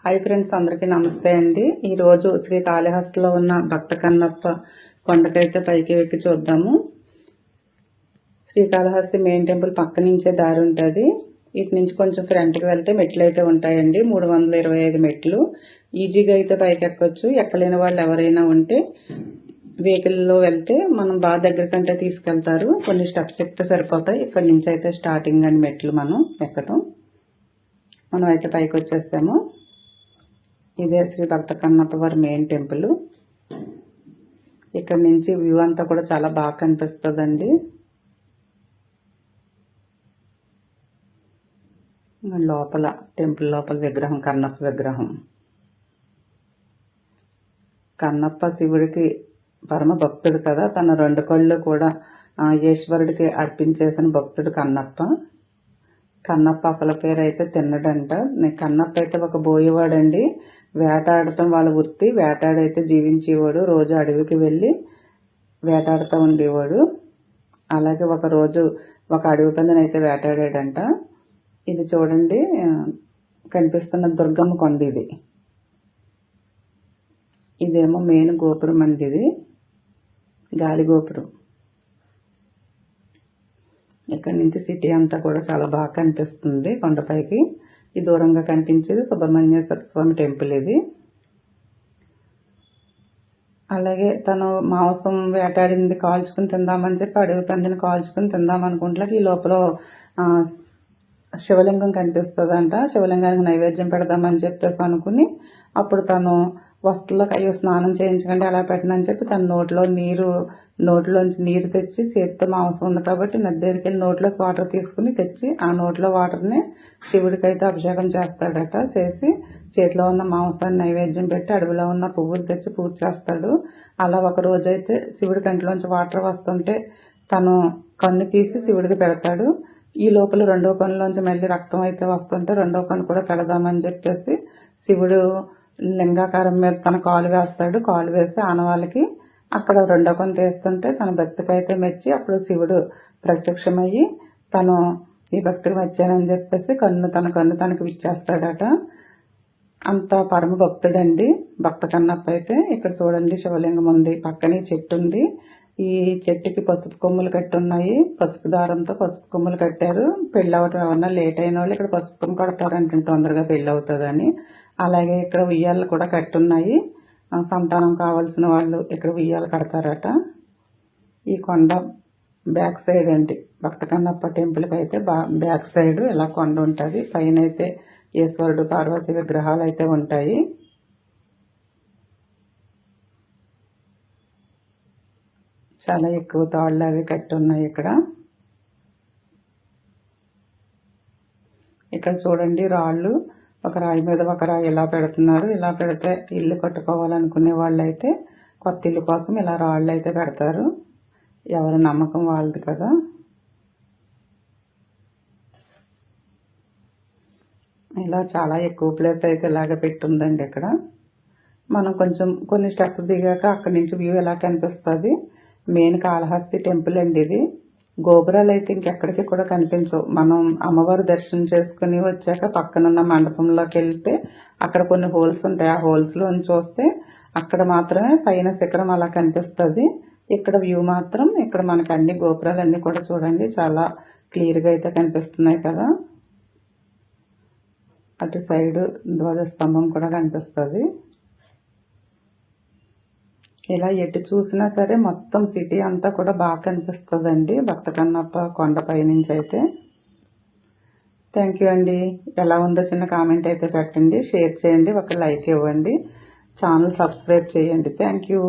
Hi friends, అందరికీ నమస్తే అండి. ఈరోజు శ్రీకాళహస్తిలో ఉన్న భక్త కన్నప్ప కొండకైతే పైకి ఎక్కి చూద్దాము. శ్రీకాళహస్తి మెయిన్ టెంపుల్ పక్క నుంచే దారి ఉంటుంది. ఇటు నుంచి కొంచెం ఫ్రంట్కి వెళ్తే మెట్లు అయితే ఉంటాయండి. 325 మెట్లు. ఈజీగా అయితే పైకి ఎక్కొచ్చు. ఎక్కలేని వాళ్ళు ఎవరైనా ఉంటే వెహికల్లో వెళ్తే మనం బాగా దగ్గర కంటే తీసుకెళ్తారు. కొన్ని స్టెప్స్ ఎక్కితే సరిపోతాయి. ఇక్కడ నుంచి అయితే స్టార్టింగ్ అండి మెట్లు మనం ఎక్కడం. మనం అయితే పైకి వచ్చేస్తాము. ఇదే శ్రీ భక్త కన్నప్ప వారి మెయిన్ టెంపుల్. ఇక్కడ నుంచి వ్యూ అంతా కూడా చాలా బాగా కనిపిస్తుందండి. లోపల టెంపుల్ లోపల విగ్రహం, కన్నప్ప విగ్రహం. కన్నప్ప శివుడికి పరమ భక్తుడు కదా. తన 2 కళ్ళు కూడా ఈశ్వరుడికి అర్పించేసిన భక్తుడు కన్నప్ప. కన్నప్ప అసలు పేరు అయితే తిన్నడంట. కన్నప్ప అయితే ఒక బోయేవాడండి. వేటాడటం వాళ్ళ వృత్తి. వేటాడైతే జీవించేవాడు. రోజు అడవికి వెళ్ళి వేటాడుతూ ఉండేవాడు. అలాగే ఒకరోజు ఒక అడవి పందిని అయితే వేటాడాడంట. ఇది చూడండి, కనిపిస్తున్న దుర్గమ్మ కొండ ఇది. ఇదేమో మెయిన్ గోపురం అండి. ఇది గాలి గోపురం. ఇక్కడ నుంచి సిటీ అంతా కూడా చాలా బాగా కనిపిస్తుంది కొండపైకి. ఈ దూరంగా కనిపించేది సుబ్రహ్మణ్యేశ్వర స్వామి టెంపుల్ ఇది. అలాగే తను మాంసం వేటాడింది కాల్చుకుని తిందామని చెప్పి అడవి పందిని కాల్చుకుని తిందామనుకుంటే ఈ లోపల శివలింగం కనిపిస్తుందంట. శివలింగానికి నైవేద్యం పెడదామని చెప్పేసి అనుకుని అప్పుడు తను వస్తువులకు అయ్యో స్నానం చేయించకండి అలా పెట్టనని చెప్పి తన నోట్లోంచి నీరు తెచ్చి, చేతితో మాంసం ఉంది కాబట్టి నది దగ్గరికి వెళ్ళి నోట్లోకి వాటర్ తీసుకుని తెచ్చి ఆ నోట్లో వాటర్ని శివుడికి అయితే అభిషేకం చేస్తాడట. చేసి చేతిలో ఉన్న మాంసాన్ని నైవేద్యం పెట్టి అడవిలో ఉన్న పువ్వులు తెచ్చి పూజ చేస్తాడు. అలా ఒక రోజైతే శివుడి కంటిలోంచి వాటర్ వస్తుంటే తను కన్ను తీసి శివుడికి పెడతాడు. ఈ లోపల 2వ కన్నులోంచి మళ్ళీ రక్తం అయితే వస్తుంటే 2వ కన్ను కూడా పెడదామని చెప్పేసి శివుడు లింగాకారం మీద తన కాలు వేస్తాడు. కాలు వేసి ఆనవాళ్ళకి అక్కడ 2వ కన్ను తీస్తుంటే తన భక్తికి అయితే మెచ్చి అప్పుడు శివుడు ప్రత్యక్షమయ్యి తను ఈ భక్తికి మెచ్చానని చెప్పేసి తన కన్ను తనకు ఇచ్చేస్తాడట. అంత పరమ భక్తుడండి భక్త కన్నప్ప అయితే. ఇక్కడ చూడండి శివలింగం ఉంది, పక్కనే చెట్టు ఉంది. ఈ చెట్టుకి పసుపు కొమ్ములు కట్టి ఉన్నాయి. పసుపు దారంతో పసుపు కొమ్ములు కట్టారు. పెళ్ళి అవ్వటం ఎవరన్నా లేట్ అయిన వాళ్ళు ఇక్కడ పసుపు కొమ్ము కడతారంటే తొందరగా పెళ్ళి అవుతుందని. అలాగే ఇక్కడ ఉయ్యాలు కూడా కట్టున్నాయి. సంతానం కావాల్సిన వాళ్ళు ఇక్కడ ఉయ్యాలు కడతారట. ఈ కొండ బ్యాక్ సైడ్ అండి భక్త కన్నప్ప టెంపుల్కి అయితే బ్యాక్ సైడ్ ఇలా కొండ ఉంటుంది. పైన అయితే ఈశ్వరుడు పార్వతి విగ్రహాలు అయితే ఉంటాయి. చాలా ఎక్కువ తాళ్ళు అవి కట్టి ఉన్నాయి ఇక్కడ చూడండి రాళ్ళు ఒక రాయి మీద ఒక రాయి ఇలా పెడుతున్నారు. ఇలా పెడితే ఇల్లు కట్టుకోవాలనుకునే వాళ్ళు అయితే కొత్త ఇల్లు కోసం ఇలా రాళ్ళు అయితే పెడతారు. ఎవరి నమ్మకం వాళ్ళది కదా. ఇలా చాలా ఎక్కువ ప్లేస్ అయితే ఇలాగ పెట్టుందండి ఇక్కడ. మనం కొన్ని స్టెప్స్ దిగాక అక్కడి నుంచి వ్యూ ఎలా కనిపిస్తుంది. మెయిన్ కాళహస్తి టెంపుల్ అండి ఇది. గోపురాలు అయితే ఇంకెక్కడికి కూడా కనిపించవు. మనం అమ్మవారు దర్శనం చేసుకుని వచ్చాక పక్కనున్న మండపంలోకి వెళ్తే అక్కడ కొన్ని హోల్స్ ఉంటాయి. ఆ హోల్స్లో చూస్తే అక్కడ మాత్రమే పైన శిఖరం అలా కనిపిస్తుంది. ఇక్కడ వ్యూ మాత్రం ఇక్కడ మనకి అన్ని గోపురాలు అన్నీ కూడా చూడండి చాలా క్లియర్గా అయితే కనిపిస్తున్నాయి కదా. అటు సైడు ధ్వజస్తంభం కూడా కనిపిస్తుంది. ఇలా ఎటు చూసినా సరే మొత్తం సిటీ అంతా కూడా బాగా కనిపిస్తుందండి భక్త కన్నప్ప కొండపై నుంచి అయితే. థ్యాంక్ యూ అండి. ఎలా ఉందో చిన్న కామెంట్ అయితే పెట్టండి, షేర్ చేయండి, ఒక లైక్ ఇవ్వండి, ఛానల్ సబ్స్క్రైబ్ చేయండి. Thank you.